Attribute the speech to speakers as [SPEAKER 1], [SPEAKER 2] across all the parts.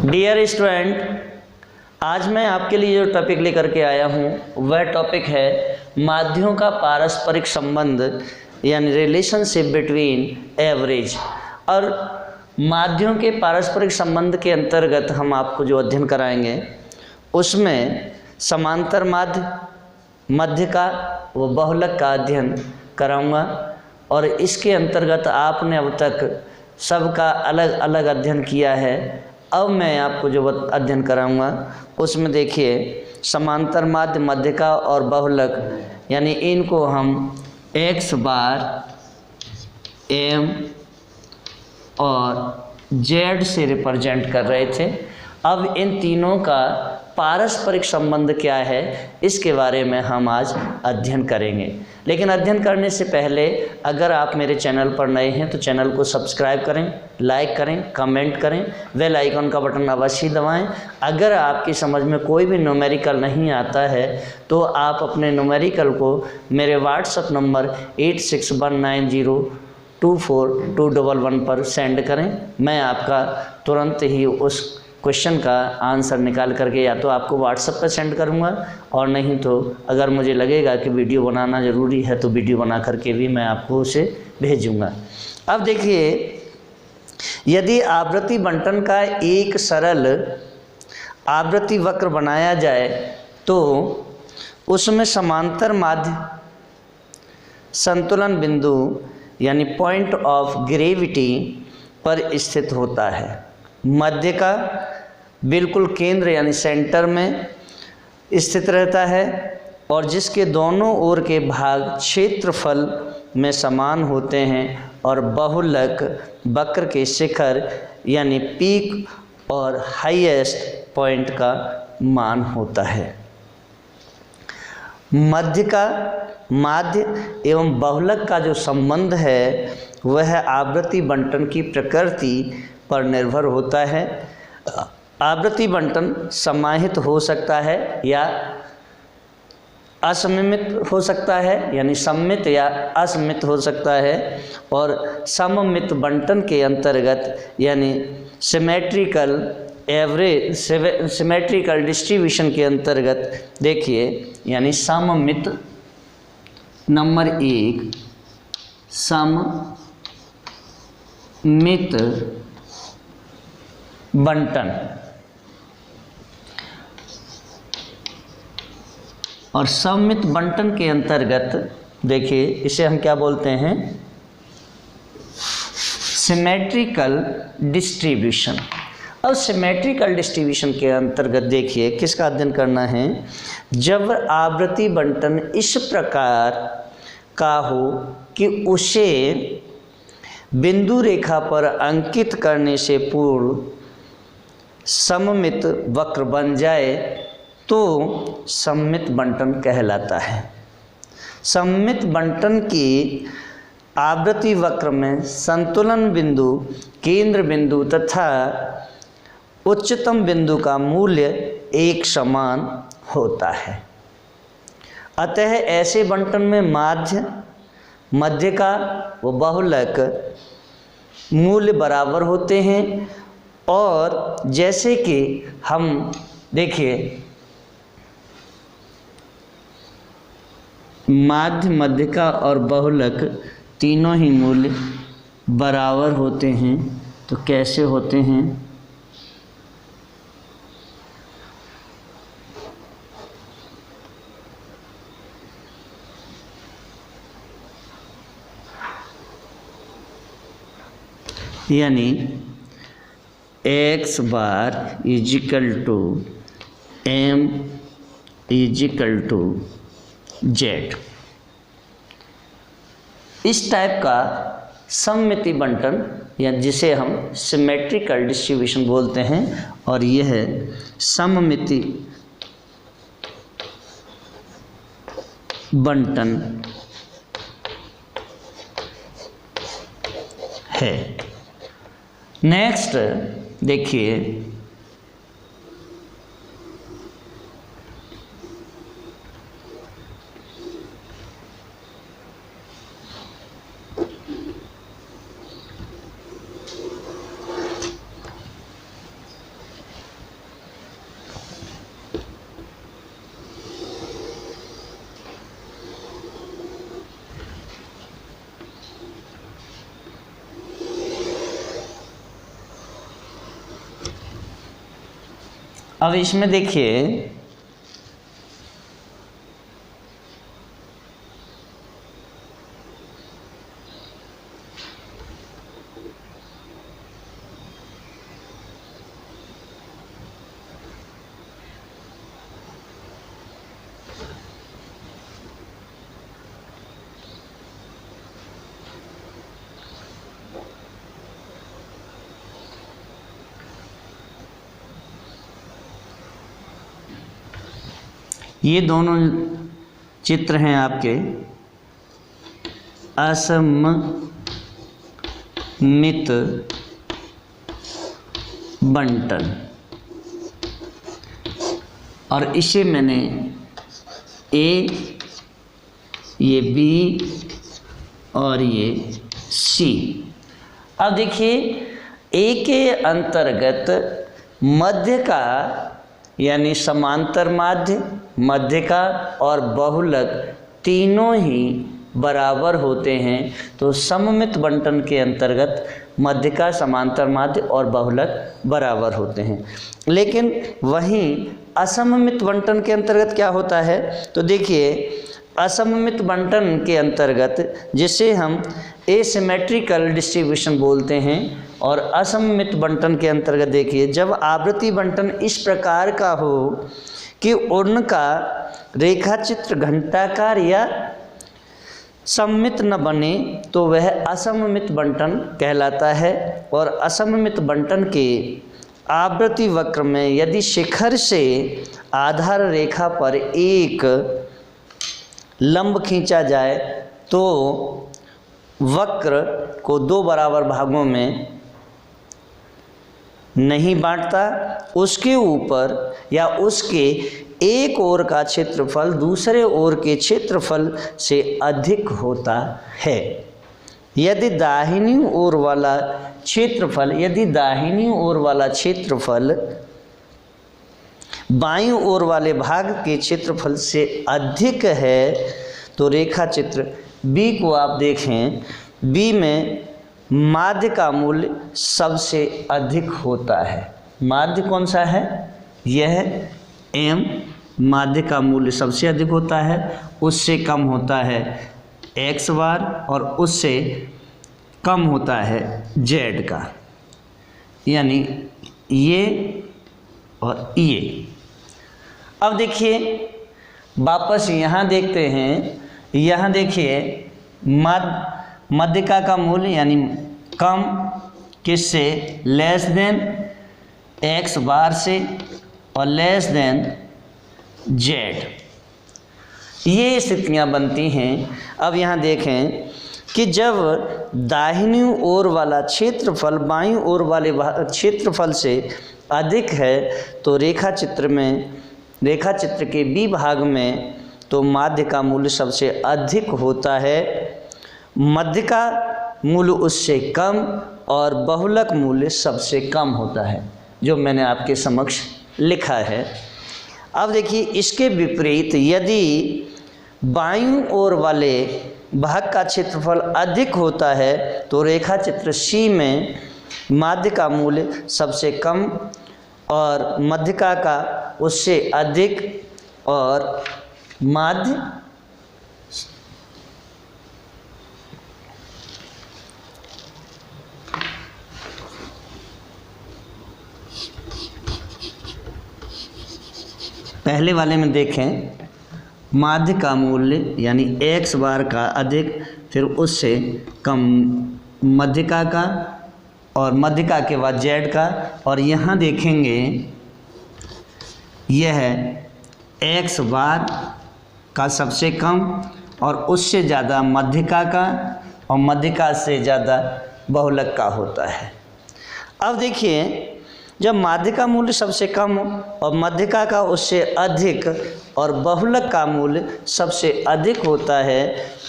[SPEAKER 1] Dear student, आज मैं आपके लिए जो टॉपिक लेकर के आया हूँ वह टॉपिक है माध्ययों का पारस्परिक संबंध यानी रिलेशनशिप बिटवीन एवरेज। और माध्ययों के पारस्परिक संबंध के अंतर्गत हम आपको जो अध्ययन कराएंगे उसमें समांतर माध्य, मध्य का व बहुलक का अध्ययन कराऊंगा। और इसके अंतर्गत आपने अब तक सबका अलग अलग अध्ययन किया है। अब मैं आपको जो अध्ययन कराऊंगा उसमें देखिए समांतर माध्य, मध्य का और बहुलक यानी इनको हम x बार, m और z से रिप्रेजेंट कर रहे थे। अब इन तीनों का पारस्परिक संबंध क्या है इसके बारे में हम आज अध्ययन करेंगे। लेकिन अध्ययन करने से पहले अगर आप मेरे चैनल पर नए हैं तो चैनल को सब्सक्राइब करें, लाइक करें, कमेंट करें, बेल आइकन का बटन अवश्य दबाएं। अगर आपकी समझ में कोई भी न्यूमेरिकल नहीं आता है तो आप अपने न्यूमेरिकल को मेरे व्हाट्सएप नंबर 8619024211 पर सेंड करें। मैं आपका तुरंत ही उस क्वेश्चन का आंसर निकाल करके या तो आपको व्हाट्सएप पर सेंड करूंगा और नहीं तो अगर मुझे लगेगा कि वीडियो बनाना ज़रूरी है तो वीडियो बना करके भी मैं आपको उसे भेजूंगा। अब देखिए, यदि आवृत्ति बंटन का एक सरल आवृत्ति वक्र बनाया जाए तो उसमें समांतर माध्य संतुलन बिंदु यानी पॉइंट ऑफ ग्रेविटी पर स्थित होता है। मध्य का बिल्कुल केंद्र यानी सेंटर में स्थित रहता है और जिसके दोनों ओर के भाग क्षेत्रफल में समान होते हैं और बहुलक वक्र के शिखर यानी पीक और हाईएस्ट पॉइंट का मान होता है। मध्य का माध्य एवं बहुलक का जो संबंध है वह आवृत्ति बंटन की प्रकृति पर निर्भर होता है। आवृत्ति बंटन समाहित हो सकता है या असममित हो सकता है यानी सममित या असममित हो सकता है। और सममित बंटन के अंतर्गत यानी सिमेट्रिकल डिस्ट्रीब्यूशन के अंतर्गत देखिए यानी सममित नंबर 1 सममित बंटन और सममित बंटन के अंतर्गत देखिए इसे हम क्या बोलते हैं, सिमेट्रिकल डिस्ट्रीब्यूशन। अब सिमेट्रिकल डिस्ट्रीब्यूशन के अंतर्गत देखिए किसका अध्ययन करना है, जब आवृत्ति बंटन इस प्रकार का हो कि उसे बिंदु रेखा पर अंकित करने से पूर्व सममित वक्र बन जाए तो सममित बंटन कहलाता है। सममित बंटन की आवृत्ति वक्र में संतुलन बिंदु, केंद्र बिंदु तथा उच्चतम बिंदु का मूल्य एक समान होता है। अतः ऐसे बंटन में माध्य, मध्य का व बहुलक मूल्य बराबर होते हैं। और जैसे कि हम देखिए माध्य, मध्य का और बहुलक तीनों ही मूल्य बराबर होते हैं तो कैसे होते हैं, यानी x bar is equal to m is equal to z। इस टाइप का सममिति बंटन या जिसे हम सिमेट्रिकल डिस्ट्रीब्यूशन बोलते हैं और यह सममिति बंटन है। नेक्स्ट देखिए अब इसमें देखिए ये दोनों चित्र हैं आपके असममित बंटन, और इसे मैंने ए, ये बी और ये सी। अब देखिए ए के अंतर्गत मध्य का यानी समांतर माध्य, मध्य का और बहुलक तीनों ही बराबर होते हैं, तो सममित बंटन के अंतर्गत मध्य का, समांतर माध्य और बहुलक बराबर होते हैं। लेकिन वहीं असममित बंटन के अंतर्गत क्या होता है, तो देखिए असममित बंटन के अंतर्गत जिसे हम एसिमेट्रिकल डिस्ट्रीब्यूशन बोलते हैं, और असममित बंटन के अंतर्गत देखिए जब आवृत्ति बंटन इस प्रकार का हो कि उनका रेखाचित्र घंटाकार या सममित न बने तो वह असममित बंटन कहलाता है। और असममित बंटन के आवृत्ति वक्र में यदि शिखर से आधार रेखा पर एक लंब खींचा जाए तो वक्र को दो बराबर भागों में नहीं बांटता, उसके ऊपर या उसके एक ओर का क्षेत्रफल दूसरे ओर के क्षेत्रफल से अधिक होता है। यदि दाहिनी ओर वाला क्षेत्रफल बाईं ओर वाले भाग के क्षेत्रफल से अधिक है तो रेखा चित्र बी को आप देखें, बी में माध्य का मूल्य सबसे अधिक होता है। माध्य कौन सा है? यह m माध्य का मूल्य सबसे अधिक होता है, उससे कम होता है x बार और उससे कम होता है z का, यानी ये और ये। अब देखिए वापस यहाँ देखते हैं, यहाँ देखिए मध्यिका का मूल्य यानी कम किससे? लेस देन x बार से और लेस देन z। ये स्थितियाँ बनती हैं। अब यहाँ देखें कि जब दाहिनी ओर वाला क्षेत्रफल बाईं ओर वाले क्षेत्रफल से अधिक है तो रेखा चित्र के बी भाग में तो माध्य का मूल्य सबसे अधिक होता है, मध्य का मूल्य उससे कम और बहुलक मूल्य सबसे कम होता है, जो मैंने आपके समक्ष लिखा है। अब देखिए इसके विपरीत यदि बाईं ओर वाले भाग का क्षेत्रफल अधिक होता है तो रेखा चित्र सी में माध्य का मूल्य सबसे कम और मध्यिका का उससे अधिक और माध्य पहले वाले में देखें माध्य का मूल्य यानी x बार का अधिक, फिर उससे कम मध्यिका का और मध्यिका के बाद z का, और यहाँ देखेंगे यह x बार का सबसे कम और उससे ज़्यादा मध्यिका का और मध्यिका से ज़्यादा बहुलक का होता है। अब देखिए जब माध्य का मूल्य सबसे कम और मध्यिका का उससे अधिक और बहुलक का मूल्य सबसे अधिक होता है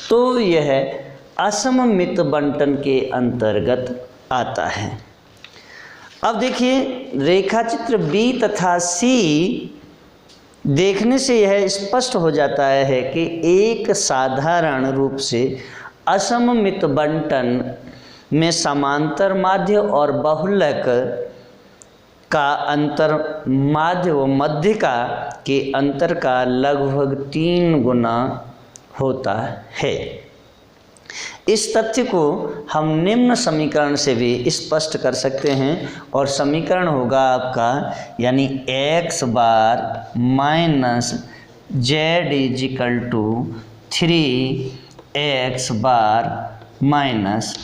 [SPEAKER 1] तो यह असममित बंटन के अंतर्गत आता है। अब देखिए रेखाचित्र बी तथा सी देखने से यह स्पष्ट हो जाता है कि एक साधारण रूप से असममित बंटन में समांतर माध्य और बहुलक का अंतर माध्य व मध्यिका के अंतर का लगभग 3 गुना होता है। इस तथ्य को हम निम्न समीकरण से भी स्पष्ट कर सकते हैं और समीकरण होगा आपका यानी x bar minus z is equal to 3x bar minus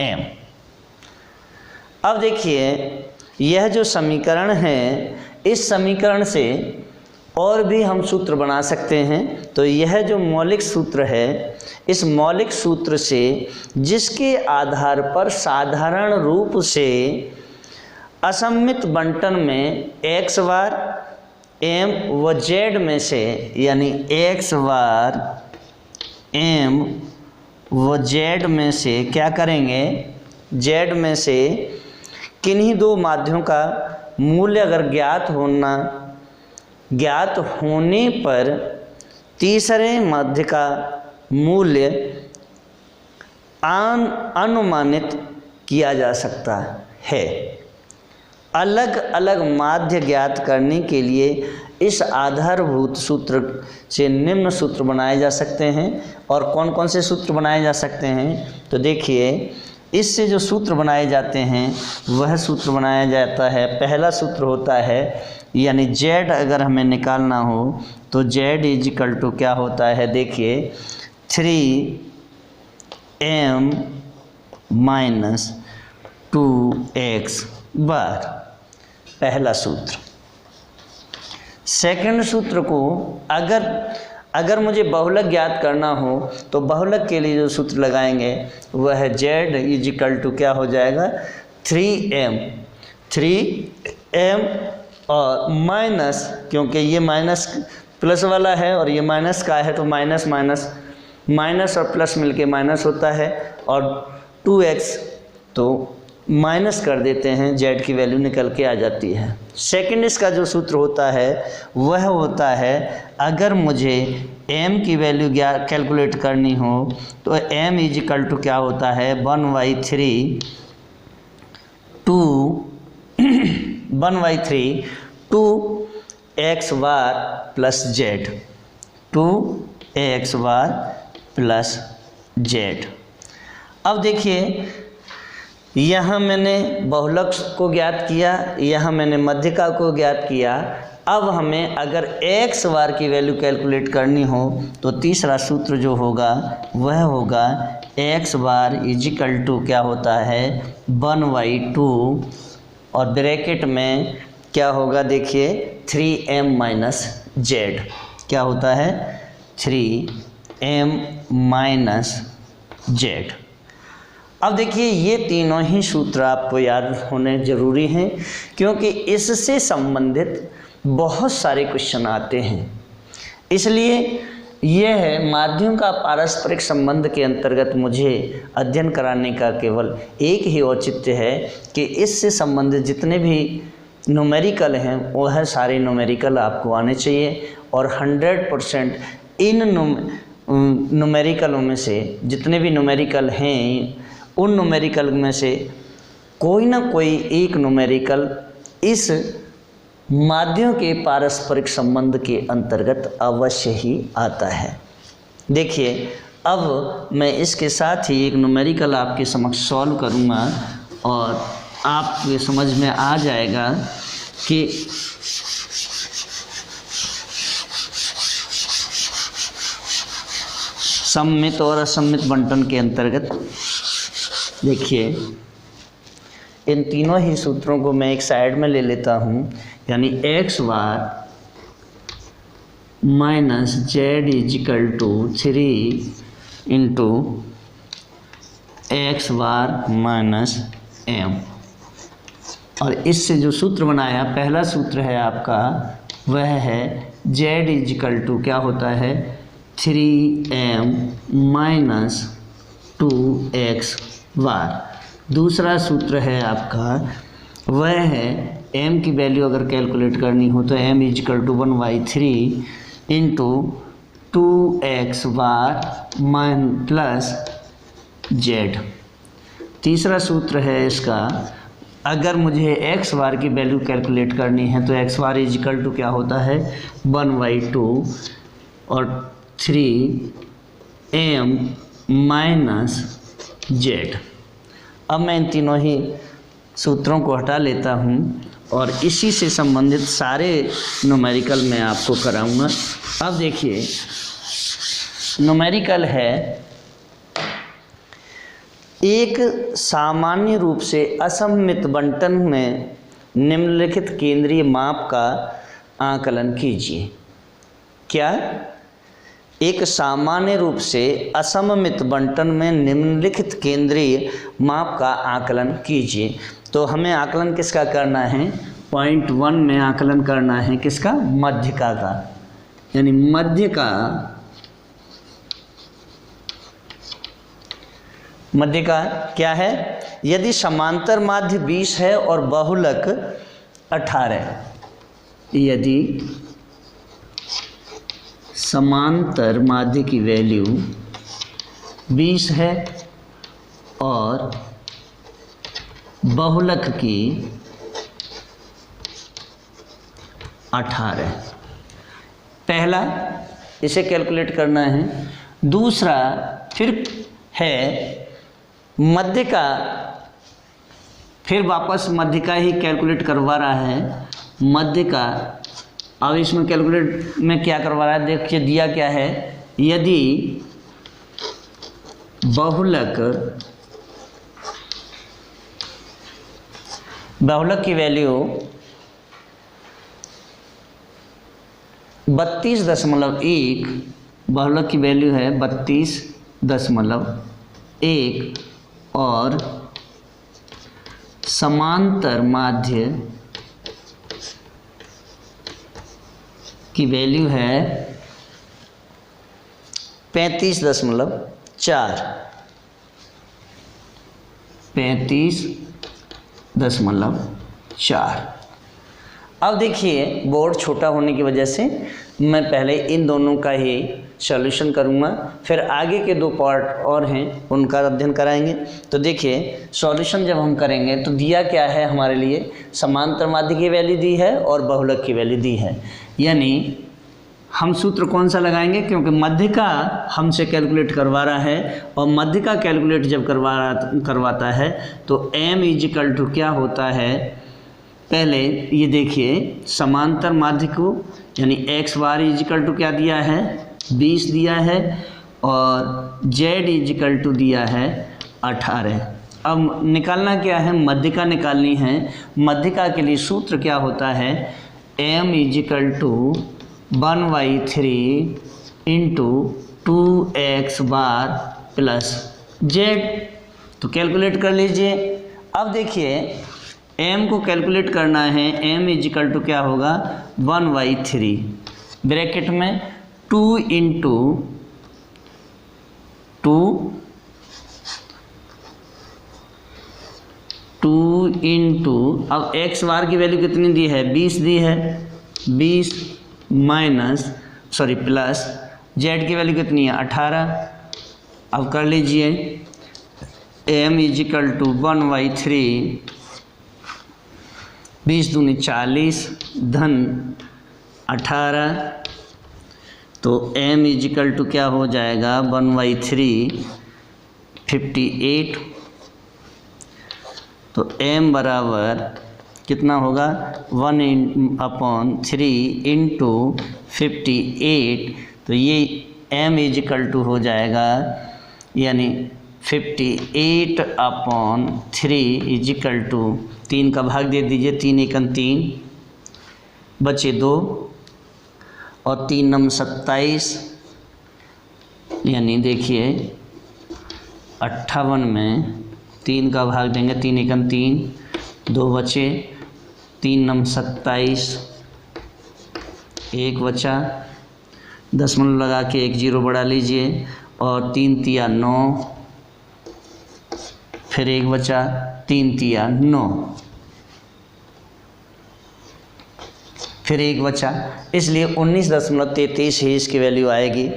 [SPEAKER 1] m। अब देखिए यह जो समीकरण है, इस समीकरण से और भी हम सूत्र बना सकते हैं। तो यह जो मौलिक सूत्र है, इस मौलिक सूत्र से जिसके आधार पर साधारण रूप से असममित बंटन में x बार m व z में से यानी x बार m व z में से क्या करेंगे, z में से किन्हीं दो माध्यों का मूल्य अगर ज्ञात होने पर तीसरे माध्य का मूल्य अनुमानित किया जा सकता है। अलग अलग माध्य ज्ञात करने के लिए इस आधारभूत सूत्र से निम्न सूत्र बनाए जा सकते हैं। और कौन कौन से सूत्र बनाए जा सकते हैं, तो देखिए इससे जो सूत्र बनाए जाते हैं वह सूत्र बनाया जाता है, पहला सूत्र होता है यानी z अगर हमें निकालना हो तो z इज इक्वल टू क्या होता है, देखिए 3m माइनस 2x बार, पहला सूत्र। सेकंड सूत्र को अगर मुझे बहुलक ज्ञात करना हो तो बहुलक के लिए जो सूत्र लगाएंगे वह z इज इक्वल टू क्या हो जाएगा 3m और माइनस, क्योंकि ये माइनस प्लस वाला है और ये माइनस का है तो माइनस माइनस और प्लस मिलके माइनस होता है, और 2x तो माइनस कर देते हैं, z की वैल्यू निकल के आ जाती है। सेकंड इसका जो सूत्र होता है वह होता है अगर मुझे m की वैल्यू कैलकुलेट करनी हो तो m इज इक्वल टू क्या होता है 1/3 2x bar plus z, 2x bar plus z। अब देखिए यहाँ मैंने बहुलक को ज्ञात किया, यहाँ मैंने मध्यिका को ज्ञात किया। अब हमें अगर x बार की वैल्यू कैलकुलेट करनी हो तो तीसरा सूत्र जो होगा वह होगा x bar is equal to क्या होता है 1/2 और ब्रैकेट में क्या होगा, देखिए 3m माइनस z, क्या होता है 3m माइनस z। अब देखिए ये तीनों ही सूत्र आपको याद होने ज़रूरी हैं क्योंकि इससे संबंधित बहुत सारे क्वेश्चन आते हैं। इसलिए यह माध्यम का पारस्परिक संबंध के अंतर्गत मुझे अध्ययन कराने का केवल एक ही औचित्य है कि इससे संबंधित जितने भी न्यूमेरिकल हैं वह सारे न्यूमेरिकल आपको आने चाहिए और 100% इन न्यूमेरिकलों में से जितने भी न्यूमेरिकल हैं उन न्यूमेरिकल में से कोई ना कोई एक न्यूमेरिकल इस माध्यम के पारस्परिक संबंध के अंतर्गत अवश्य ही आता है। देखिए अब मैं इसके साथ ही एक न्यूमेरिकल आपके समक्ष सॉल्व करूँगा और आपके समझ में आ जाएगा कि सममित और असममित बंटन के अंतर्गत देखिए इन तीनों ही सूत्रों को मैं एक साइड में ले लेता हूँ, यानी x bar minus z is equal to 3 into x bar minus m। और इससे जो सूत्र बनाया पहला सूत्र है आपका वह है z इज इक्वल टू क्या होता है 3m माइनस 2x बार। दूसरा सूत्र है आपका वह है m की वैल्यू अगर कैलकुलेट करनी हो तो m is equal to 1/3 into 2x bar minus plus z। तीसरा सूत्र है इसका अगर मुझे एक्स बार की वैल्यू कैलकुलेट करनी है तो एक्स बार इजिकल टू क्या होता है 1/2 और 3m माइनस जेड। अब मैं इन तीनों ही सूत्रों को हटा लेता हूँ और इसी से संबंधित सारे न्यूमेरिकल मैं आपको कराऊंगा। अब देखिए न्यूमेरिकल है एक सामान्य रूप से असममित बंटन में निम्नलिखित केंद्रीय माप का आकलन कीजिए। क्या? एक सामान्य रूप से असममित बंटन में निम्नलिखित केंद्रीय माप का आकलन कीजिए। तो हमें आकलन किसका करना है? पॉइंट 1 में आकलन करना है किसका? मध्यिका का। यानी मध्यिका क्या है? यदि समांतर माध्य 20 है और बहुलक 18, यदि समांतर माध्य की वैल्यू 20 है और बहुलक की 18, पहला इसे कैलकुलेट करना है। दूसरा फिर है मध्यिका, फिर वापस मध्यिका ही कैलकुलेट करवा रहा है मध्यिका। अब इसमें कैलकुलेट में क्या करवा रहा है देखिए, दिया क्या है? यदि बहुलक की वैल्यू 32.1, बहुलक की वैल्यू है 32.1 और समांतर माध्य की वैल्यू है 35.4। 35.4। अब देखिए बोर्ड छोटा होने की वजह से मैं पहले इन दोनों का ही सॉल्यूशन करूँगा, फिर आगे के 2 पार्ट और हैं उनका अध्ययन कराएंगे। तो देखिए सॉल्यूशन जब हम करेंगे तो दिया क्या है हमारे लिए? समांतर माध्य की वैल्यू दी है और बहुलक की वैल्यू दी है। यानी हम सूत्र कौन सा लगाएंगे? क्योंकि मध्यिका हमसे कैलकुलेट करवा रहा है और मध्यिका कैलकुलेट जब करवाता है तो m इजिकल टू क्या होता है? पहले ये देखिए समांतर माध्य को यानी एक्स बार इजिकल टू क्या दिया है? 20 दिया है और z इजिकल टू दिया है 18। अब निकालना क्या है? मध्यिका निकालनी है। मध्यिका के लिए सूत्र क्या होता है? m is equal to 1/3 into 2x bar plus z। तो कैलकुलेट कर लीजिए। अब देखिए m को कैलकुलेट करना है। m इजिकल टू क्या होगा? 1/3 ब्रैकेट में 2 इंटू 2 इंटू अब x बार की वैल्यू कितनी दी है? 20 दी है। 20 प्लस z की वैल्यू कितनी है? 18। अब कर लीजिए m इजिकल टू 1/3 20 दूनी 40 धन 18। तो m इजिकल टू क्या हो जाएगा? 1/3 58। तो m बराबर कितना होगा? 1/3 इंटू 58। तो ये m इजिकल टू हो जाएगा यानी 58/3 इजिकल टू 3 का भाग दे दीजिए। 3 एकम 3 बचे 2 और 3 नम 27 यानी देखिए 58 में 3 का भाग देंगे। 3 एकम 3 2 बचे 3 नम 27 1 बचा। दशमलव लगा के 1 0 बढ़ा लीजिए और 3 तिया 9 फिर 1 बचा 3 तिया 9 फिर 1 बचा। इसलिए 19.33 ही इसकी वैल्यू आएगी।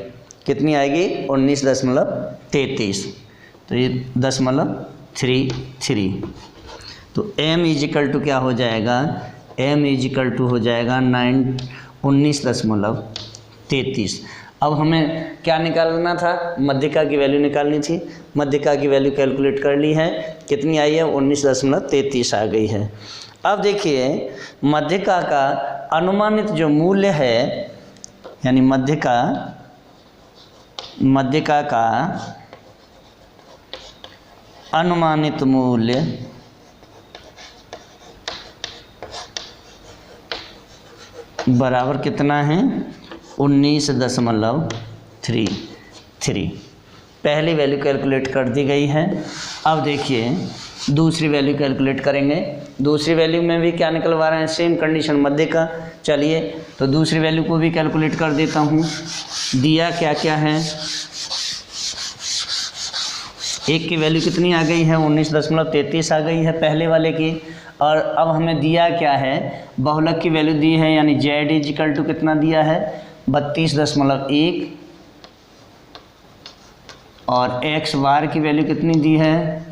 [SPEAKER 1] कितनी आएगी? 19.33। तो ये 0.33। तो m इजिकल टू क्या हो जाएगा, m इजिकल टू हो जाएगा 19.33। अब हमें क्या निकालना था, मध्यिका की वैल्यू निकालनी थी। मध्यिका की वैल्यू कैलकुलेट कर ली है, कितनी आई है, 19.33 आ गई है। अब देखिए मध्यिका का अनुमानित जो मूल्य है, यानी मध्यिका का अनुमानित मूल्य बराबर कितना है, 19.33। पहली वैल्यू कैलकुलेट कर दी गई है। अब देखिए दूसरी वैल्यू कैलकुलेट करेंगे। दूसरी वैल्यू में भी क्या निकलवा रहे हैं, सेम कंडीशन मध्यिका। चलिए तो दूसरी वैल्यू को भी कैलकुलेट कर देता हूँ। दिया क्या क्या है, एक की वैल्यू कितनी आ गई है, 19.33 आ गई है पहले वाले की। और अब हमें दिया क्या है, बहुलक की वैल्यू दी है, यानी z इजिकल टू कितना दिया है, 32.1। और x बार की वैल्यू कितनी दी है,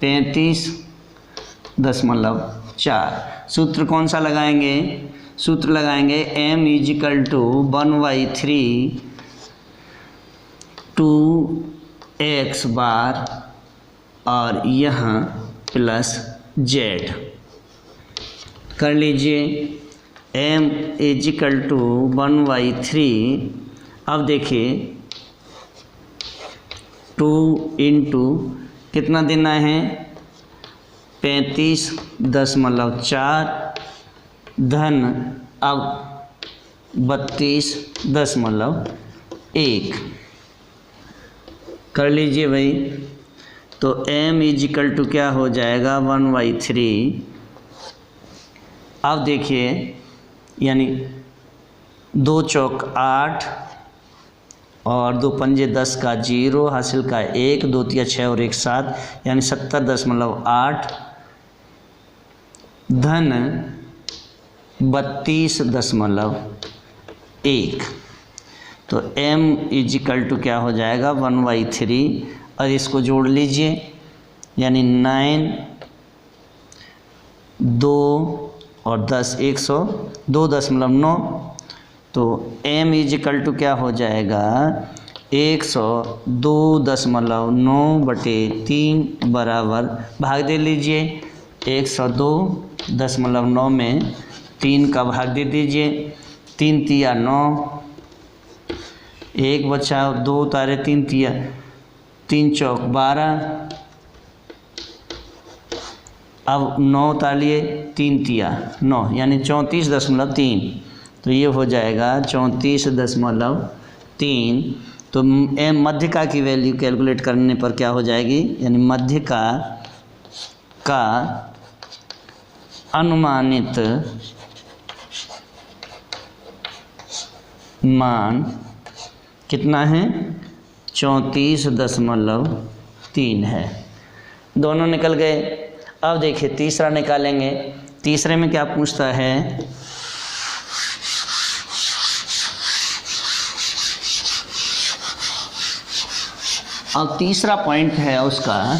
[SPEAKER 1] 35.4। सूत्र कौन सा लगाएंगे, सूत्र लगाएंगे m इजिकल टू 1/3 2x बार और यहाँ प्लस z। कर लीजिए m इजिकल टू 1/3। अब देखिए 2 इंटू कितना देना है, 35.4 धन अब 32.1। कर लीजिए भाई। तो m इजिकल टू क्या हो जाएगा, 1/3। अब देखिए यानी 2 चौक 8 और 2 पंजे 10 का 0, हासिल का 1, 2 तिया 6 और 1 7, यानी 70.8 धन 32.1। तो m इजिकल टू क्या हो जाएगा, 1/3। और इसको जोड़ लीजिए, यानी 9 2 और 10 102.9। तो m इजिकल टू क्या हो जाएगा, 102.9/3 बराबर भाग दे लीजिए। 102.9 में 3 का भाग दे दीजिए। 3 तिया 9, 1 बचा, 2 तारे 3 तिया, 3 चौक 12। अब 9 तालिए 3 तिया 9, यानी 34.3। तो ये हो जाएगा 34.3। तो मध्यिका की वैल्यू कैलकुलेट करने पर क्या हो जाएगी, यानी मध्यिका का अनुमानित मान कितना है, 34.3 है। दोनों निकल गए। अब देखिए तीसरा निकालेंगे। तीसरे में क्या पूछता है, अब तीसरा पॉइंट है उसका,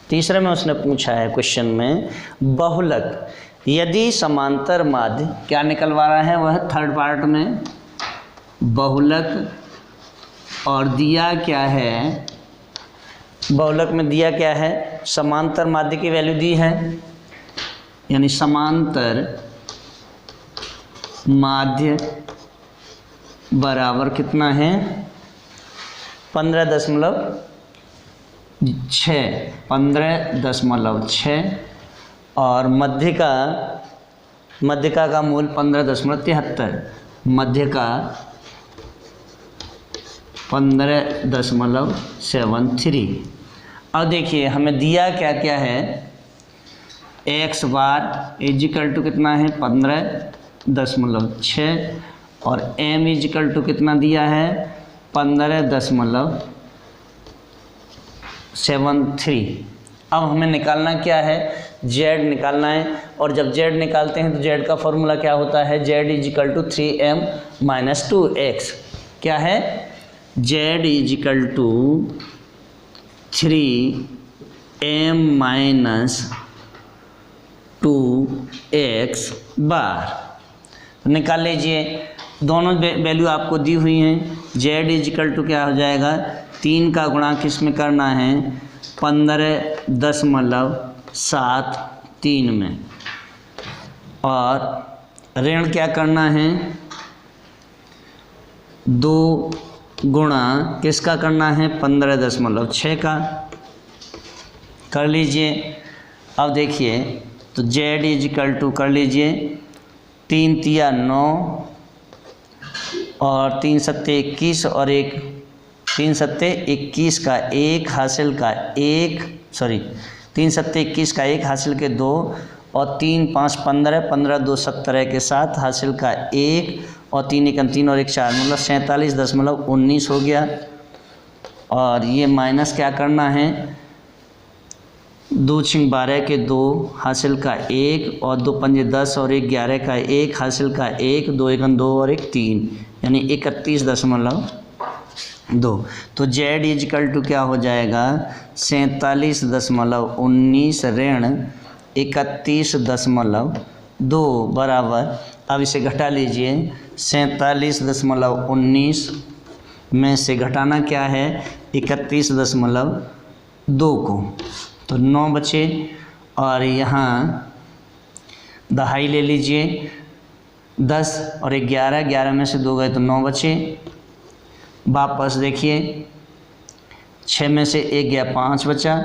[SPEAKER 1] तीसरे में उसने पूछा है क्वेश्चन में, बहुलक यदि समांतर माध्य, क्या निकलवा रहा है वह थर्ड पार्ट में, बहुलक और दिया क्या है, बहुलक में दिया क्या है, समांतर माध्य की वैल्यू दी है, यानी समांतर माध्य बराबर कितना है, 15.6 और मध्यिका का मूल 15.73, मध्यिका 15.73। अब देखिए हमें दिया क्या क्या है, x बार इजिकल टू कितना है, 15.6 और m इजिकल टू कितना दिया है, 15.73। अब हमें निकालना क्या है, z निकालना है। और जब z निकालते हैं तो z का फॉर्मूला क्या होता है, z is equal to 3m - 2x। क्या है, z is equal to 3m - 2x बार। तो निकाल लीजिए, दोनों वैल्यू आपको दी हुई हैं। z इजिकल टू क्या हो जाएगा, 3 का गुणा किस में करना है, 15.73 में, और ऋण क्या करना है, 2 गुणा किसका करना है, 15.6 का। कर लीजिए। अब देखिए, तो z इजिकल टू कर लीजिए, 3 तिया 9 और 3 सत्ते 21 और 3 सत्ते 21 का 1 हासिल का 1, सॉरी 3 सत्ते 21 का 1 हासिल के 2 और 3 5 15, 15 2 17 के साथ हासिल का 1 और 3 1 3 और 1 4, मतलब 47.19 हो गया। और ये माइनस क्या करना है, 2 6 12 के 2 हासिल का 1 और 2 5 10 और 1 11 का 1 हासिल का 1, 2 1 2 और 1 3, यानी 31.2। तो z इजिकल टू क्या हो जाएगा, 47.19 ऋण 31.2 बराबर, अब इसे घटा लीजिए, 47.19 में से घटाना क्या है, 31.2 को, तो 9 बचे। और यहाँ दहाई ले लीजिए, 10 और 11, 11 में से 2 गए तो 9 बचे। वापस देखिए, 6 में से 1 गया 5 बचा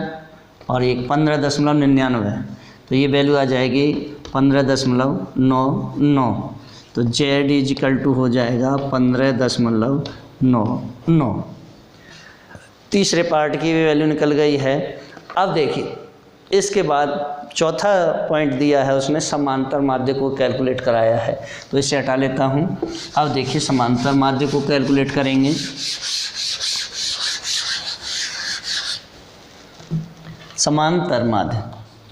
[SPEAKER 1] और 15.99, तो ये वैल्यू आ जाएगी 15.99। तो z इजिकल टू हो जाएगा 15.99। तीसरे पार्ट की भी वैल्यू निकल गई है। अब देखिए, इसके बाद चौथा पॉइंट दिया है, उसमें समांतर माध्य को कैलकुलेट कराया है, तो इसे हटा लेता हूँ। अब देखिए, समांतर माध्य को कैलकुलेट करेंगे। समांतर माध्य,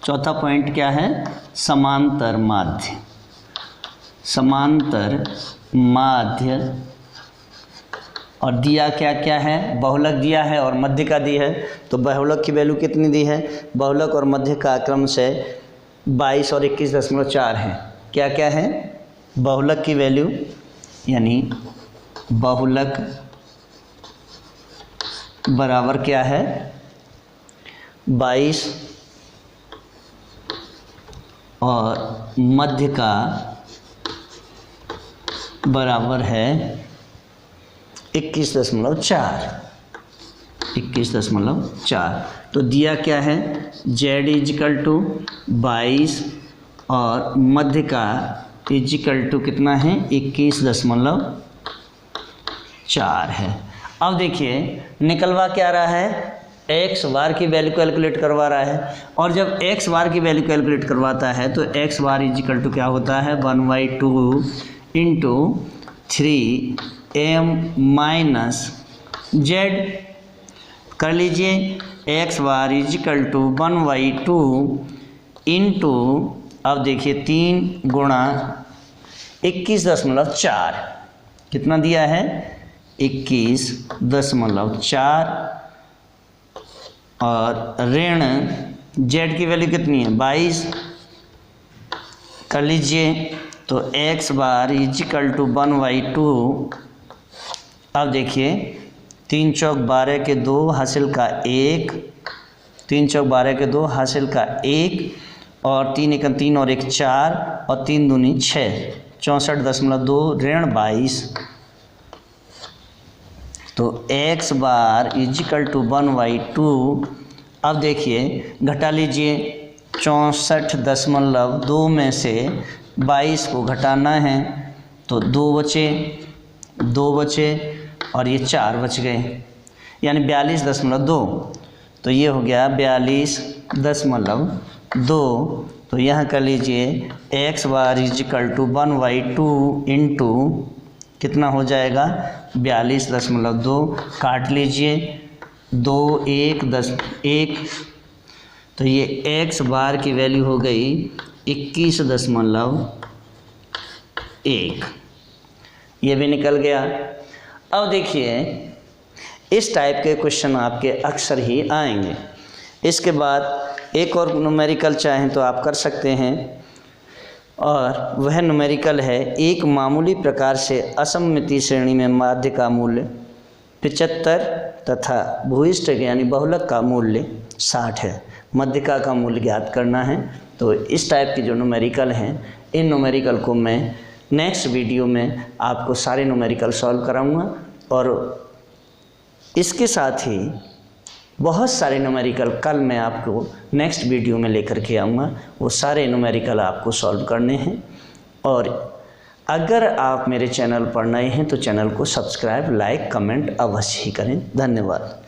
[SPEAKER 1] चौथा पॉइंट क्या है, समांतर माध्य। समांतर माध्य, और दिया क्या क्या है, बहुलक दिया है और मध्य का दी है। तो बहुलक की वैल्यू कितनी दी है, बहुलक और मध्य का क्रम से 22 और 21.4 है। क्या क्या है, बहुलक की वैल्यू, यानी बहुलक बराबर क्या है, 22 और मध्य का बराबर है 21.4। तो दिया क्या है, z इजिकल टू 22 और मध्य का इजिकल टू कितना है, 21.4 है। अब देखिए, निकलवा क्या रहा है, x बार की वैल्यू कैलकुलेट करवा रहा है, और जब x बार की वैल्यू कैलकुलेट करवाता है तो x बार इजिकल टू क्या होता है, 1/2 इंटू 3m माइनस z। कर लीजिए, x bar is equal to 1/2 into, अब देखिए 3 गुणा 21.4, कितना दिया है, 21.4, और ऋण z की वैल्यू कितनी है, 22। कर लीजिए, तो x बार इजिकल टू 1/2, अब देखिए 3 चौक 12 के 2 हासिल का 1, 3 चौक 12 के 2 हासिल का 1, और 3 1 3 और 1 4 और 3 दूनी 6, 64.2 ऋण 22। तो x बार इजिकल टू 1/2, अब देखिए घटा लीजिए, 64.2 में से 22 को घटाना है, तो 2 बचे और ये 4 बच गए, यानी 42.2। तो ये हो गया 42.2। तो यहाँ कर लीजिए, x bar is equal to 1/2 into कितना हो जाएगा, 42.2, काट लीजिए, 2 1 10 1, तो ये x बार की वैल्यू हो गई 21.1। ये भी निकल गया। अब देखिए, इस टाइप के क्वेश्चन आपके अक्सर ही आएंगे। इसके बाद एक और न्यूमेरिकल चाहें तो आप कर सकते हैं, और वह न्यूमेरिकल है एक मामूली प्रकार से असममितीय श्रेणी में माध्य का मूल्य 75 तथा भूयिष्ठ यानी बहुलक का मूल्य 60 है। मध्यिका का मूल्य ज्ञात करना है। तो इस टाइप की जो न्यूमेरिकल हैं, इन न्यूमेरिकल को मैं नेक्स्ट वीडियो में आपको सारे न्यूमेरिकल सॉल्व कराऊंगा, और इसके साथ ही बहुत सारे न्यूमेरिकल कल मैं आपको नेक्स्ट वीडियो में लेकर के आऊँगा। वो सारे न्यूमेरिकल आपको सॉल्व करने हैं। और अगर आप मेरे चैनल पर नए हैं तो चैनल को सब्सक्राइब, लाइक, कमेंट अवश्य ही करें। धन्यवाद।